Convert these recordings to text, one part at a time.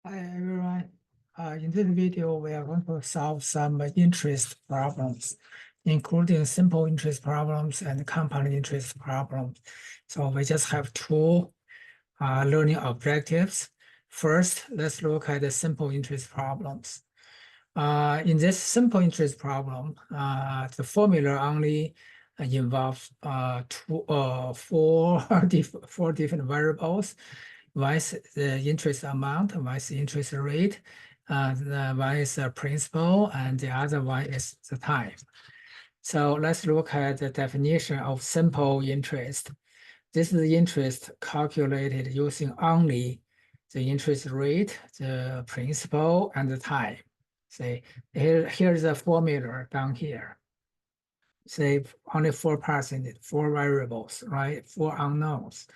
Hi everyone. In this video, we are going to solve some interest problems, including simple interest problems and compound interest problems. So we just have two learning objectives. First, let's look at the simple interest problems. In this simple interest problem, the formula only involves four different variables. One is the interest amount, one is the interest rate, one is the principal, and the other one is the time. So let's look at the definition of simple interest. This is the interest calculated using only the interest rate, the principal, and the time. Say, here's the formula down here. Say only 4%, four variables, right? Four unknowns.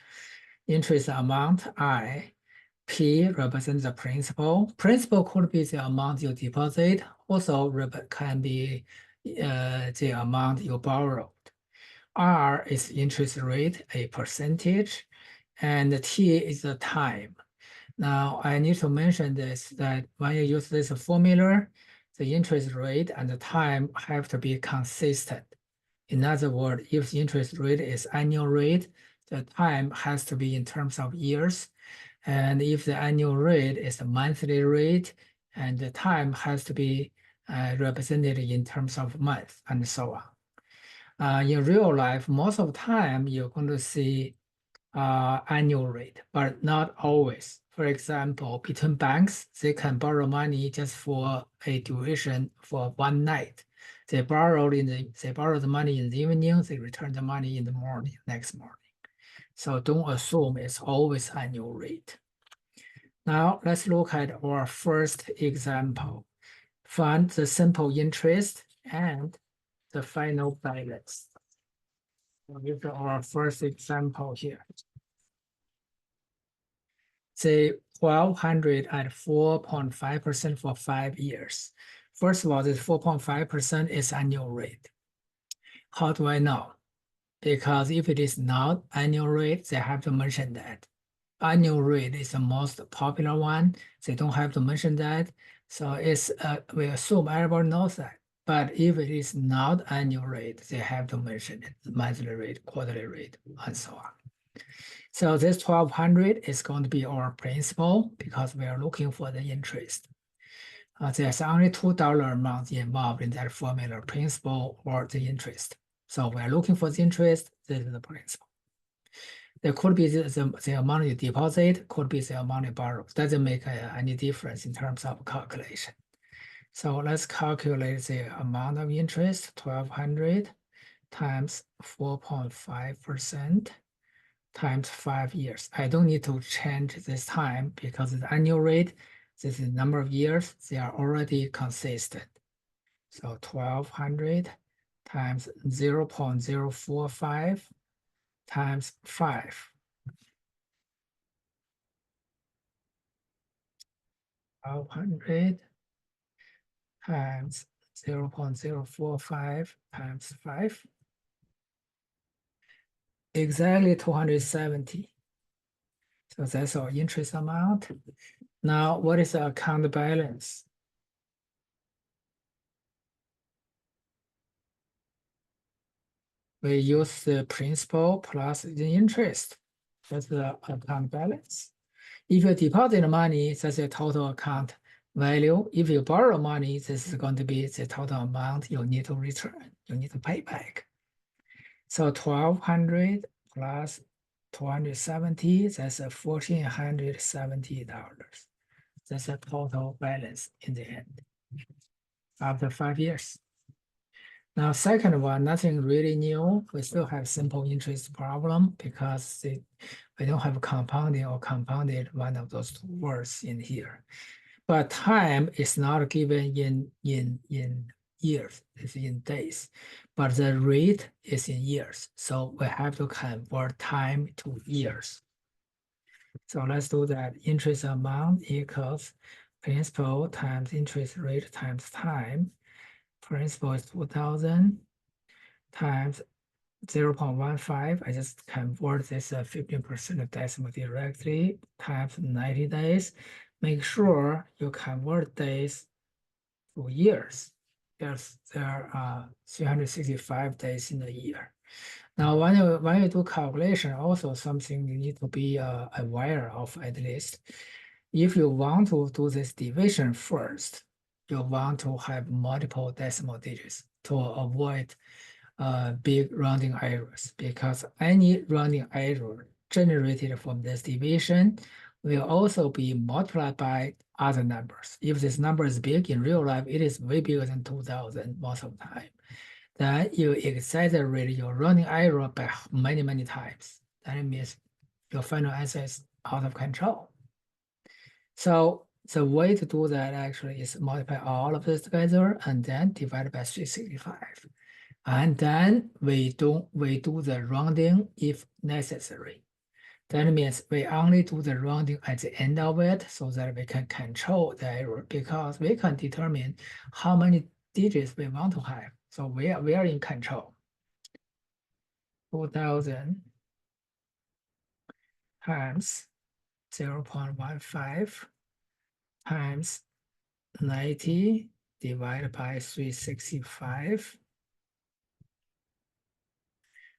Interest amount, I. P represents the principal. Principal could be the amount you deposit, also can be the amount you borrowed. R is interest rate, a percentage, and T is the time. Now, I need to mention this, that when you use this formula, the interest rate and the time have to be consistent. In other words, if the interest rate is annual rate, the time has to be in terms of years. And if the annual rate is a monthly rate, and the time has to be represented in terms of months, and so on. In real life, most of the time, you're going to see annual rate, but not always. For example, between banks, they can borrow money just for a duration for one night. They borrow the money in the evening, they return the money in the morning, next morning. So don't assume it's always annual rate. Now let's look at our first example. Find the simple interest and the final balance. So this is our first example here. Say 1,200 at 4.5% for 5 years. First of all, this 4.5% is annual rate. How do I know? Because if it is not annual rate, they have to mention that. Annual rate is the most popular one. They don't have to mention that. So it's we assume everybody knows that. But if it is not annual rate, they have to mention it, monthly rate, quarterly rate, and so on. So this 1,200 is going to be our principal because we are looking for the interest. There's only $2 amount involved in that formula, principal or the interest. So we are looking for the interest, this is the principal. There could be the amount you deposit, could be the amount you borrow. Doesn't make any difference in terms of calculation. So let's calculate the amount of interest, 1,200 times 4.5% times 5 years. I don't need to change this time because the annual rate, this is the number of years, they are already consistent. So 1,200 times 0.045 times 5. 1,200 times 0.045 times 5. Exactly 270. So that's our interest amount. Now, what is the account balance? We use the principal plus the interest. That's the account balance. If you deposit the money, that's the total account value. If you borrow money, this is going to be the total amount you need to return, you need to pay back. So 1,200 plus 270, that's $1,470. That's the total balance in the end after 5 years. Now, second one, nothing really new. We still have simple interest problem because we don't have compounding or compounded one of those two words in here. But time is not given in years, it's in days. But the rate is in years. So we have to convert time to years. So let's do that. Interest amount equals principal times interest rate times time. Principal is 2,000 times 0.15, I just convert this 15% decimal directly times 90 days. Make sure you convert days to years. There are 365 days in a year. Now, when you do calculation, also something you need to be aware of at least. If you want to do this division first, you want to have multiple decimal digits to avoid big rounding errors, because any rounding error generated from this division will also be multiplied by other numbers. If this number is big in real life, it is way bigger than 2000 most of the time. Then you exaggerate your rounding error by many, many times. That means your final answer is out of control. So the way to do that actually is multiply all of this together and then divide by 365. And then we do the rounding if necessary. That means we only do the rounding at the end of it so that we can control the error, because we can determine how many digits we want to have. So we are in control. 2000 times 0.15 times 90 divided by 365.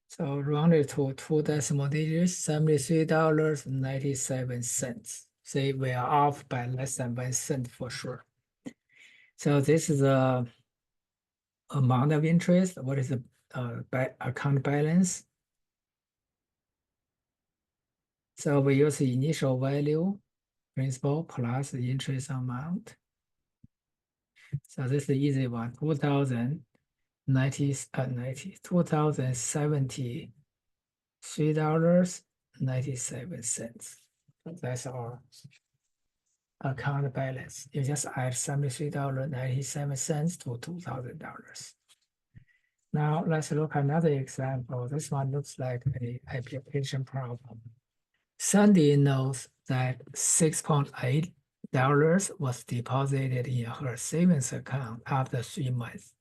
So rounded to 2 decimal digits, $73.97. See, we are off by less than 1 cent for sure. So this is the amount of interest. What is the account balance? So we use the initial value, principal plus the interest amount. So this is the easy one, 2070 $3.97. That's our account balance. You just add $73.97 to $2,000. Now let's look at another example. This one looks like an application problem. Sandy knows that $6.8 was deposited in her savings account after 3 months.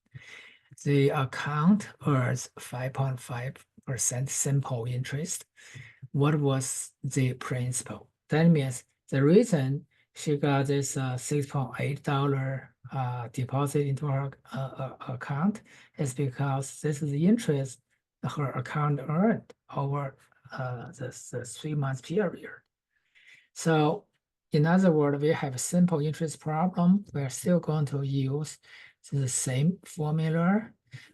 The account earns 5.5% simple interest. What was the principal? That means the reason she got this $6.8 deposit into her account is because this is the interest her account earned over the 3 month period. So in other words, we have a simple interest problem. We're still going to use the same formula,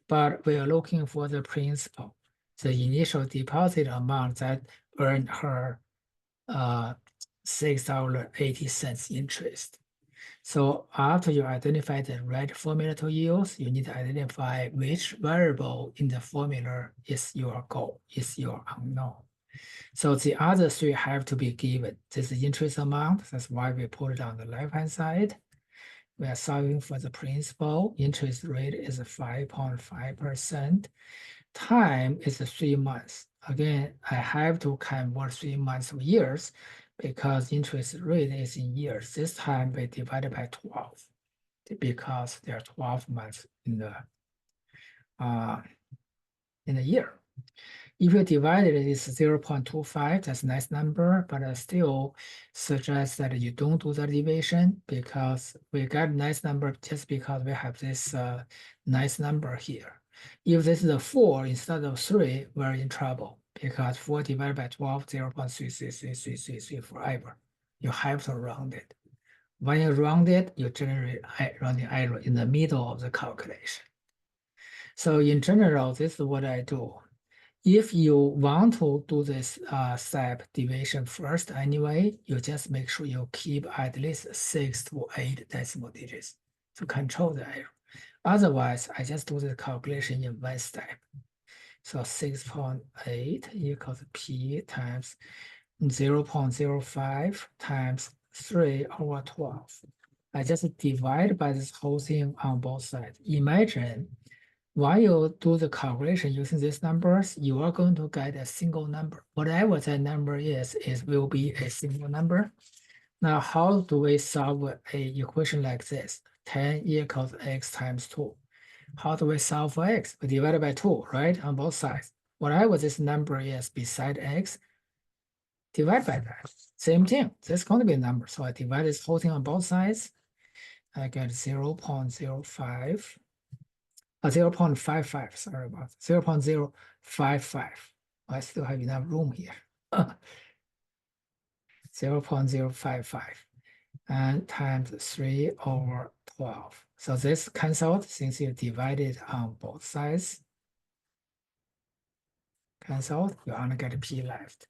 but we are looking for the principal, the initial deposit amount that earned her $6.80 interest. So after you identify the right formula to use, you need to identify which variable in the formula is your goal, is your unknown. So the other three have to be given. This is interest amount. That's why we put it on the left-hand side. We are solving for the principal. Interest rate is 5.5%. Time is 3 months. Again, I have to convert 3 months to years because interest rate is in years. This time we divided by 12 because there are 12 months in the year. If you divide it, it's 0.25, that's a nice number, but I still suggest that you don't do the division because we got a nice number just because we have this nice number here. If this is a 4 instead of 3, we're in trouble because 4 divided by 12, 0.33333 forever. You have to round it. When you round it, you generate rounding error in the middle of the calculation. So in general, this is what I do. If you want to do this step division first anyway, you just make sure you keep at least 6 to 8 decimal digits to control the error. Otherwise, I just do the calculation in one step. So 6.8 equals P times 0.05 times 3 over 12. I just divide by this whole thing on both sides. Imagine while you do the calculation using these numbers, you are going to get a single number. Whatever that number is will be a single number. Now, how do we solve an equation like this? 10 equals x times 2. How do we solve for x? We divide by 2, right, on both sides. whatever this number is beside x, divide by that. Same thing. This is going to be a number. So I divide this whole thing on both sides. I get 0 0.05, 0.55, sorry about 0 0.055. I still have enough room here. 0 0.055 and times 3/12. So this cancels since you divide it on both sides. Cancelled, you only get p left.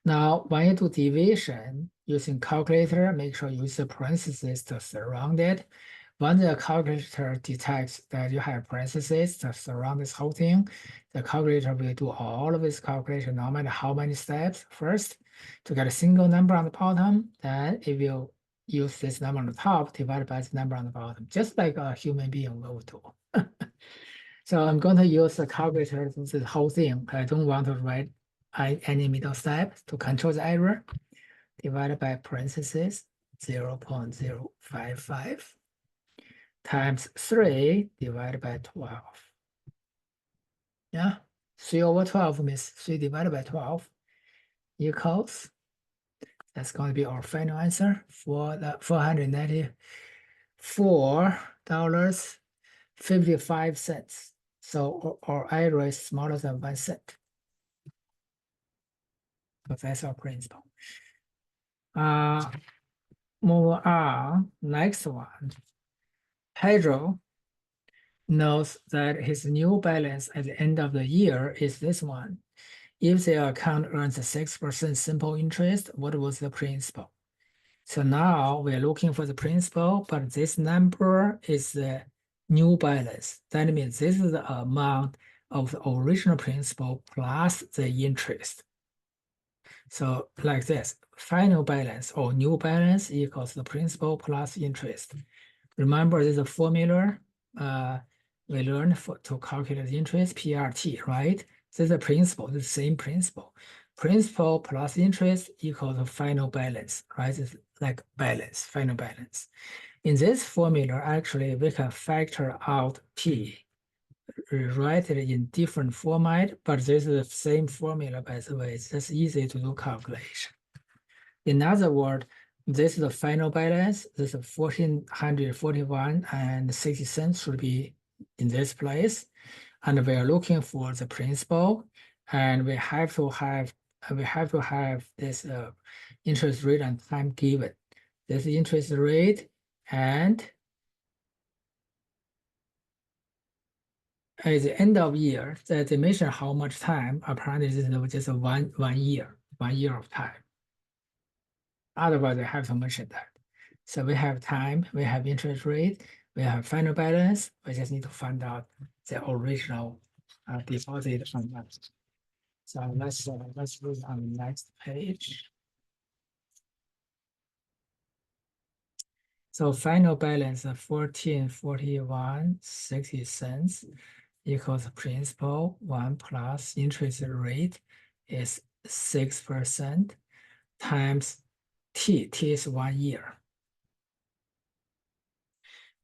Now, when you do division using calculator, make sure you use the parentheses to surround it. When the calculator detects that you have parentheses to surround this whole thing, the calculator will do all of this calculation, no matter how many steps first, to get a single number on the bottom. Then it will use this number on the top divided by the number on the bottom, just like a human being will do. So I'm going to use the calculator to do the whole thing. I don't want to write any middle step to control the error. Divided by parentheses 0 0.055 times 3 divided by 12. Yeah, 3/12 means 3 divided by 12 equals, that's going to be our final answer for the $494.55. So our error is smaller than 1 cent. But that's our principle. Move on. Next one. Pedro knows that his new balance at the end of the year is this one. If the account earns a 6% simple interest, what was the principal? So now we're looking for the principal, but this number is the new balance. That means this is the amount of the original principal plus the interest. So like this, final balance or new balance equals the principal plus interest. Remember, there's a formula we learned to calculate the interest, PRT, right? This is the principal, the same principal. Principal plus interest equals the final balance, right? It's like balance, final balance. In this formula, actually, we can factor out P, rewrite it in different format, but this is the same formula, by the way. It's just easy to do calculation. In other words, this is the final balance. This is 1,441.60 should be in this place. And we are looking for the principal, and we have to have this interest rate and time given. This interest rate and at the end of year, they measure how much time. Apparently, this is just one year of time. Otherwise, we have to mention that. So we have time, we have interest rate, we have final balance. We just need to find out the original deposit amount. So let's read on the next page. So final balance of 1441.60 equals principal 1 plus interest rate is 6% times T is 1 year.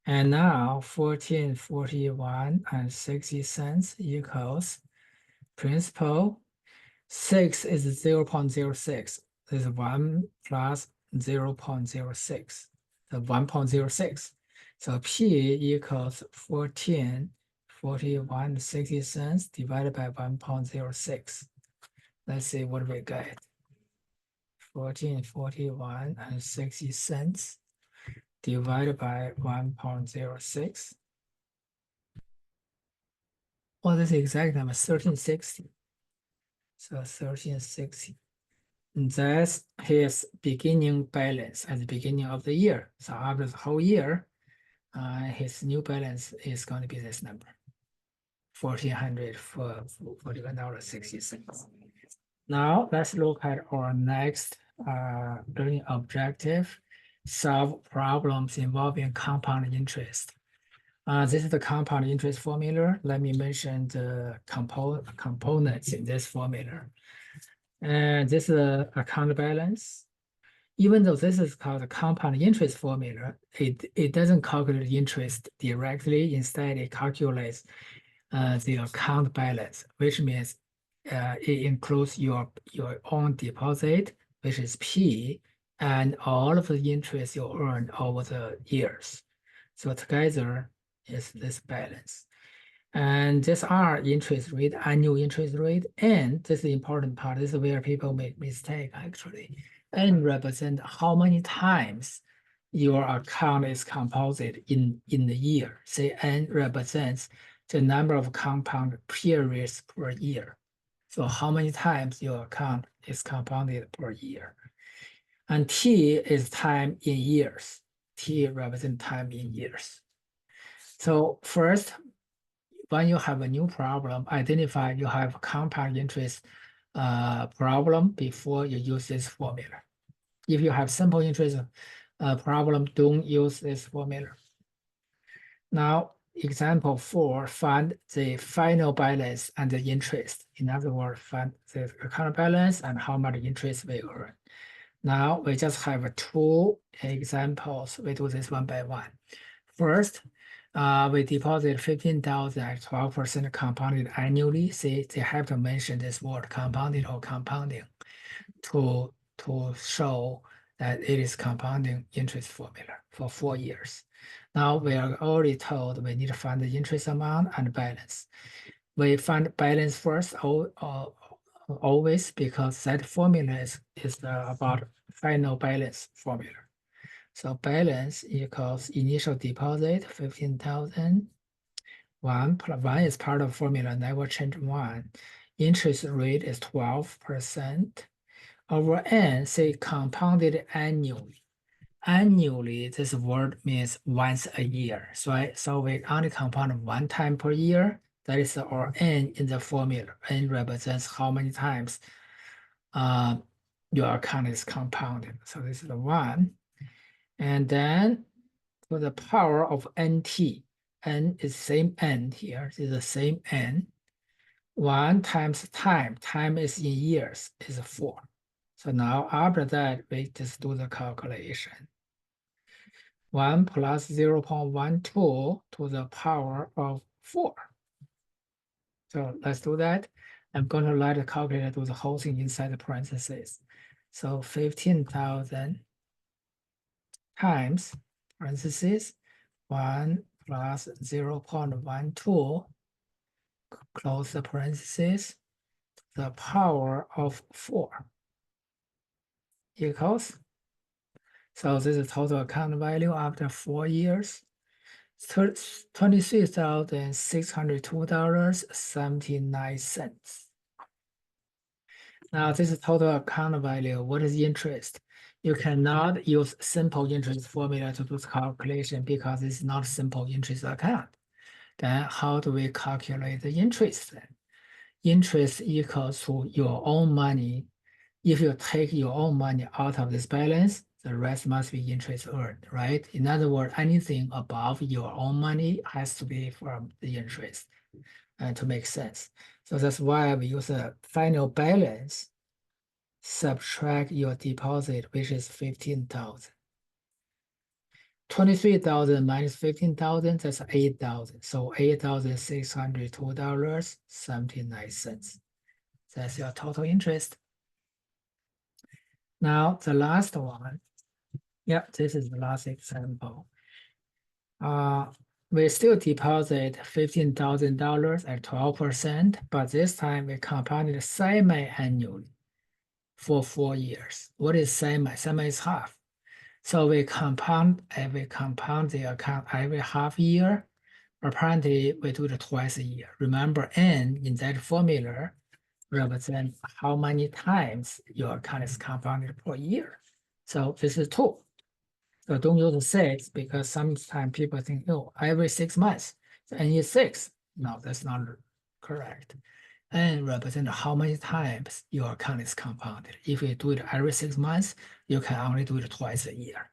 And now 1441.60 equals principal. 6 is 0.06. This is 1 plus 0.06. So 1.06. So P equals 1441.60 divided by 1.06. Let's see what we get. 1441.60 divided by 1.06. Well, this is exact number, 1360. So 1360. That's his beginning balance at the beginning of the year. So after the whole year, his new balance is going to be this number, $1,441.60. Now let's look at our next learning objective: solve problems involving compound interest. This is the compound interest formula. Let me mention the components in this formula. And this is the account balance. Even though this is called the compound interest formula, it doesn't calculate interest directly. Instead, it calculates the account balance, which means it includes your own deposit, which is P, and all of the interest you earn over the years. So together is this balance. And this R interest rate, annual interest rate, and this is the important part. This is where people make mistake actually. N represent how many times your account is compounded in the year. Say N represents the number of compound periods per year. So how many times your account is compounded per year. And T is time in years. T represents time in years. So first, when you have a new problem, identify you have compound interest problem before you use this formula. If you have simple interest problem, don't use this formula. Now, example 4, find the final balance and the interest. In other words, find the account balance and how much interest we earn. Now, we just have 2 examples. We do this one by one. First, we deposit 15,000 at 12% compounded annually. See, they have to mention this word compounded or compounding to show that it is compounding interest formula for 4 years. Now we are already told we need to find the interest amount and balance. We find balance first always because that formula is about final balance formula. So balance equals initial deposit 15,000. 1 is part of formula, never change 1. Interest rate is 12%. Over N, say compounded annually. Annually, this word means once a year. So we only compound 1 time per year. That is our N in the formula. N represents how many times your account is compounded. So this is the 1. And then to the power of NT. N is same N here. This is the same N. 1 times time. Time is in years, is 4. So now after that, we just do the calculation. 1 plus 0.12 to the power of 4. So let's do that. I'm going to let the calculator do the whole thing inside the parentheses. So 15,000 times parentheses 1 plus 0.12, close the parentheses, the power of 4 equals. So this is total account value after 4 years, $23,602.79. Now this is total account value. What is interest? You cannot use simple interest formula to do the calculation because it's not simple interest account. Then how do we calculate the interest then? Interest equals to your own money. If you take your own money out of this balance, the rest must be interest earned, right? In other words, anything above your own money has to be from the interest to make sense. So that's why we use a final balance, subtract your deposit, which is 15,000. 23,000 minus 15,000, that's 8,000. So $8,602.79. That's your total interest. Now the last one. Yeah, this is the last example. We still deposit $15,000 at 12%, but this time we compounded semi-annually for 4 years. What is semi? Semi is half. So we compound the account every half year. Apparently, we do it twice a year. Remember, N in that formula represents how many times your account is compounded per year. So this is 2. So don't use 6 because sometimes people think, oh, every 6 months. So N is 6. No, that's not correct. N represents how many times your account is compounded. If you do it every 6 months, you can only do it twice a year.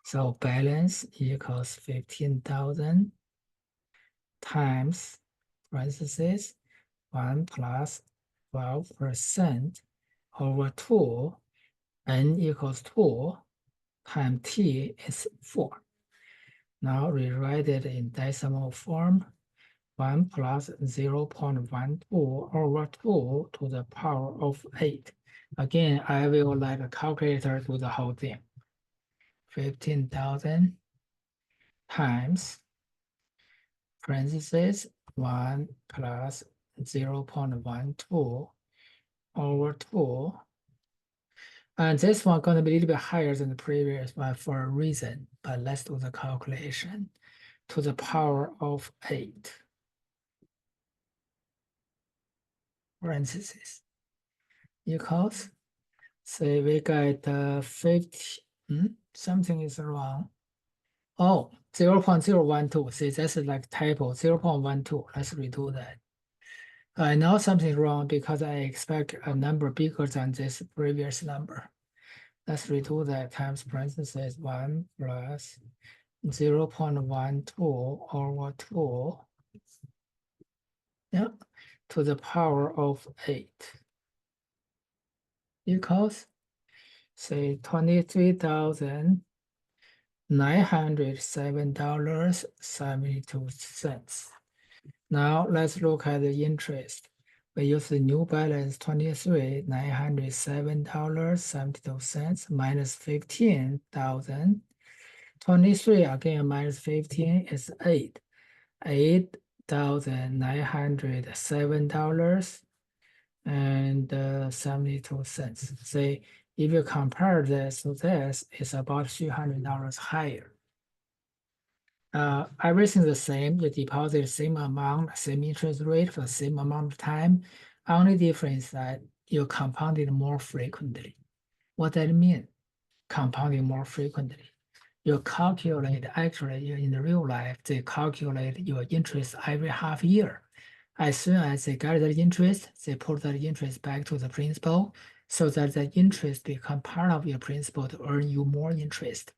So balance equals 15,000 times parentheses 1 plus 12% over 2, N equals 2, time T is 4. Now rewrite it in decimal form. 1 plus 0.12 over 2 to the power of 8. Again, I will let a calculator do the whole thing. 15,000 times parentheses 1 plus 0.12 over 2. And this one going to be a little bit higher than the previous one for a reason, but let's do the calculation. To the power of 8. Parentheses equals, say we got 50, something is wrong. Oh, 0.012, see that's like typo, 0.12, let's redo that. I know something wrong because I expect a number bigger than this previous number. Let's redo that times parentheses 1 plus 0.12 over 2, yeah, to the power of 8 equals, say, $23,907.72. Now let's look at the interest. We use the new balance $23,907.72 minus 15,000. 23 again minus 15 is 8. $8,907.72. Say if you compare this to this, it's about $300 higher. Everything the same, you deposit the same amount, same interest rate for the same amount of time. Only difference that you compound it more frequently. What that mean? Compounding more frequently. You calculate, actually in the real life, they calculate your interest every half year. As soon as they get the interest, they put that interest back to the principal so that the interest become part of your principal to earn you more interest.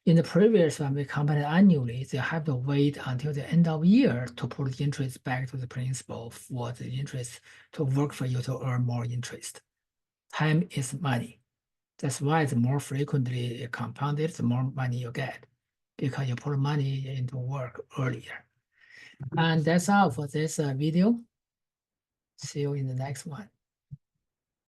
In the previous one, we compound annually, they have to wait until the end of year to put the interest back to the principal for the interest to work for you to earn more interest. Time is money. That's why the more frequently you compound it, the more money you get because you put money into work earlier. And that's all for this video. See you in the next one.